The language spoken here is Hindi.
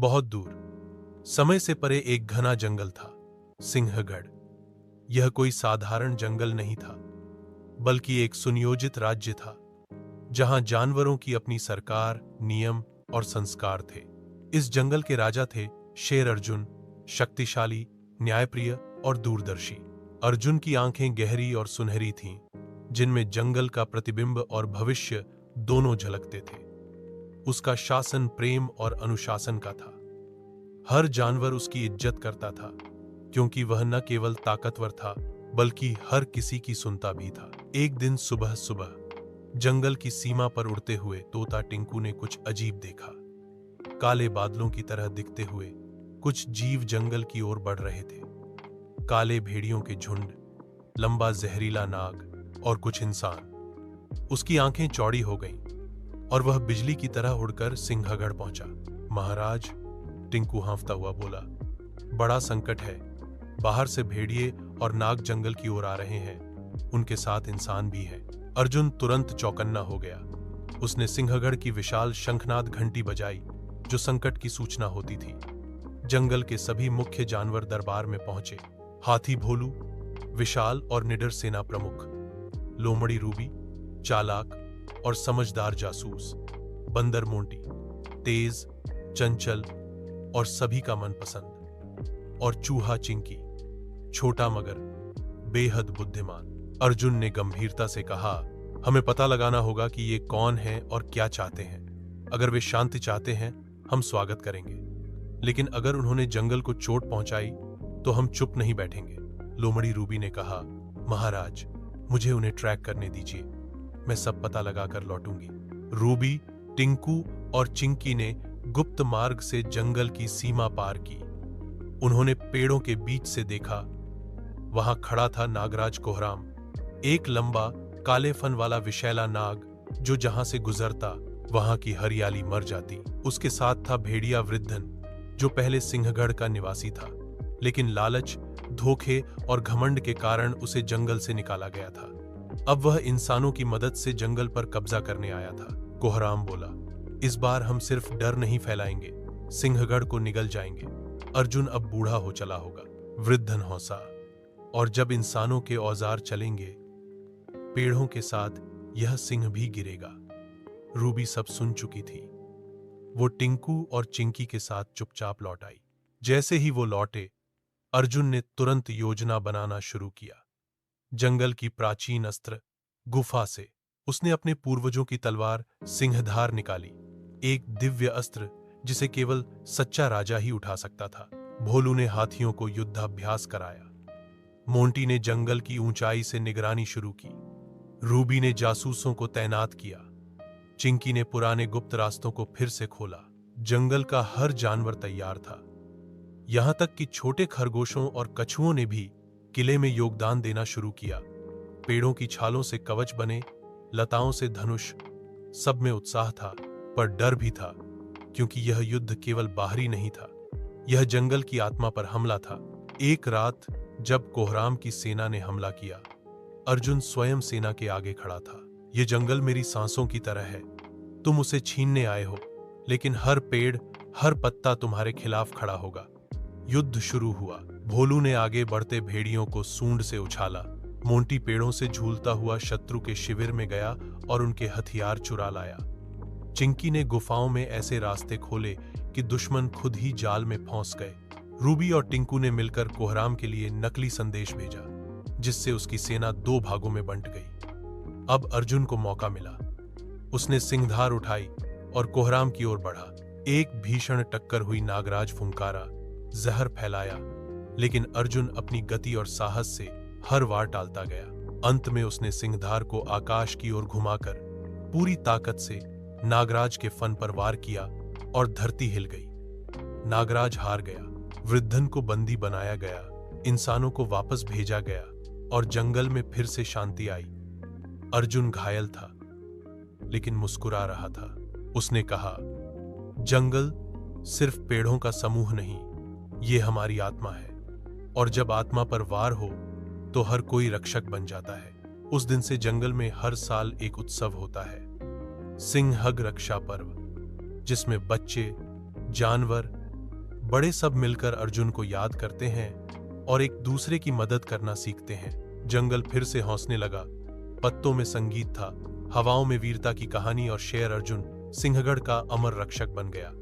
बहुत दूर, समय से परे एक घना जंगल था, सिंहगढ़। यह कोई साधारण जंगल नहीं था, बल्कि एक सुनियोजित राज्य था, जहां जानवरों की अपनी सरकार, नियम और संस्कार थे। इस जंगल के राजा थे शेर अर्जुन, शक्तिशाली, न्यायप्रिय और दूरदर्शी। अर्जुन की आंखें गहरी और सुनहरी थीं, जिनमें जंगल का प्रतिबिंब और भविष्य दोनों झलकते थे। उसका शासन प्रेम और अनुशासन का था। हर जानवर उसकी इज्जत करता था, क्योंकि वह न केवल ताकतवर था, बल्कि हर किसी की सुनता भी था। एक दिन सुबह सुबह जंगल की सीमा पर उड़ते हुए तोता टिंकू ने कुछ अजीब देखा। काले बादलों की तरह दिखते हुए कुछ जीव जंगल की ओर बढ़ रहे थे। काले भेड़ियों के झुंड, लंबा जहरीला नाग और कुछ इंसान। उसकी आंखें चौड़ी हो गईं और वह बिजली की तरह उड़कर सिंहगढ़ पहुंचा। महाराज, टिंकू हांफता हुआ बोला, बड़ा संकट है। बाहर से भेड़िए और नाग जंगल की ओर आ रहे हैं, उनके साथ इंसान भी है। अर्जुन तुरंत चौकन्ना हो गया। उसने सिंहगढ़ की विशाल शंखनाद घंटी बजाई, जो संकट की सूचना होती थी। जंगल के सभी मुख्य जानवर दरबार में पहुंचे। हाथी भोलू, विशाल और निडर सेना प्रमुख, लोमड़ी रूबी, चालाक और समझदार जासूस, बंदर मोंटी, तेज, चंचल और सभी का मनपसंद, और चूहा चिंकी, छोटा मगर बेहद बुद्धिमान। अर्जुन ने गंभीरता से कहा, हमें पता लगाना होगा कि ये कौन हैं और क्या चाहते हैं। अगर वे शांति चाहते हैं, हम स्वागत करेंगे, लेकिन अगर उन्होंने जंगल को चोट पहुंचाई तो हम चुप नहीं बैठेंगे। लोमड़ी रूबी ने कहा, महाराज, मुझे उन्हें ट्रैक करने दीजिए, मैं सब पता लगाकर लौटूंगी। रूबी, टिंकू और चिंकी ने गुप्त मार्ग से जंगल की सीमा पार की। उन्होंने पेड़ों के बीच से देखा, वहां खड़ा था नागराज कोहराम, एक लंबा काले फन वाला विशैला नाग, जो जहां से गुजरता वहां की हरियाली मर जाती। उसके साथ था भेड़िया वृद्धन, जो पहले सिंहगढ़ का निवासी था, लेकिन लालच, धोखे और घमंड के कारण उसे जंगल से निकाला गया था। अब वह इंसानों की मदद से जंगल पर कब्जा करने आया था। कोहराम बोला, इस बार हम सिर्फ डर नहीं फैलाएंगे, सिंहगढ़ को निगल जाएंगे। अर्जुन अब बूढ़ा हो चला होगा। वृद्धन हौसा, और जब इंसानों के औजार चलेंगे, पेड़ों के साथ यह सिंह भी गिरेगा। रूबी सब सुन चुकी थी। वो टिंकू और चिंकी के साथ चुपचाप लौट आई। जैसे ही वो लौटे, अर्जुन ने तुरंत योजना बनाना शुरू किया। जंगल की प्राचीन अस्त्र गुफा से उसने अपने पूर्वजों की तलवार सिंहधार निकाली, एक दिव्य अस्त्र जिसे केवल सच्चा राजा ही उठा सकता था। भोलू ने हाथियों को युद्धाभ्यास कराया। मोंटी ने जंगल की ऊंचाई से निगरानी शुरू की। रूबी ने जासूसों को तैनात किया। चिंकी ने पुराने गुप्त रास्तों को फिर से खोला। जंगल का हर जानवर तैयार था, यहां तक कि छोटे खरगोशों और कछुओं ने भी किले में योगदान देना शुरू किया। पेड़ों की छालों से कवच बने, लताओं से धनुष, सब में उत्साह था, पर डर भी था, क्योंकि यह युद्ध केवल बाहरी नहीं था, यह जंगल की आत्मा पर हमला था। एक रात जब कोहराम की सेना ने हमला किया, अर्जुन स्वयं सेना के आगे खड़ा था। यह जंगल मेरी सांसों की तरह है, तुम उसे छीनने आए हो, लेकिन हर पेड़, हर पत्ता तुम्हारे खिलाफ खड़ा होगा। युद्ध शुरू हुआ। भोलू ने आगे बढ़ते भेड़ियों को सूंड से उछाला। मोंटी पेड़ों से झूलता हुआ शत्रु के शिविर में गया और उनके हथियार चुरा लाया। चिंकी ने गुफाओं में ऐसे रास्ते खोले कि दुश्मन खुद ही जाल में फंस गए। रूबी और टिंकू ने मिलकर कोहराम के लिए नकली संदेश भेजा, जिससे उसकी सेना दो भागों में बंट गई। अब अर्जुन को मौका मिला। उसने सिंहधार उठाई और कोहराम की ओर बढ़ा। एक भीषण टक्कर हुई। नागराज फुंकारा, जहर फैलाया, लेकिन अर्जुन अपनी गति और साहस से हर वार टालता गया। अंत में उसने सिंहधार को आकाश की ओर घुमाकर पूरी ताकत से नागराज के फन पर वार किया और धरती हिल गई। नागराज हार गया। वृद्धन को बंदी बनाया गया, इंसानों को वापस भेजा गया और जंगल में फिर से शांति आई। अर्जुन घायल था, लेकिन मुस्कुरा रहा था। उसने कहा, जंगल सिर्फ पेड़ों का समूह नहीं, ये हमारी आत्मा है, और जब आत्मा पर वार हो तो हर कोई रक्षक बन जाता है। उस दिन से जंगल में हर साल एक उत्सव होता है, सिंहग रक्षा पर्व, जिसमें बच्चे, जानवर, बड़े सब मिलकर अर्जुन को याद करते हैं और एक दूसरे की मदद करना सीखते हैं। जंगल फिर से हौसने लगा। पत्तों में संगीत था, हवाओं में वीरता की कहानी और शेर अर्जुन सिंहगढ़ का अमर रक्षक बन गया।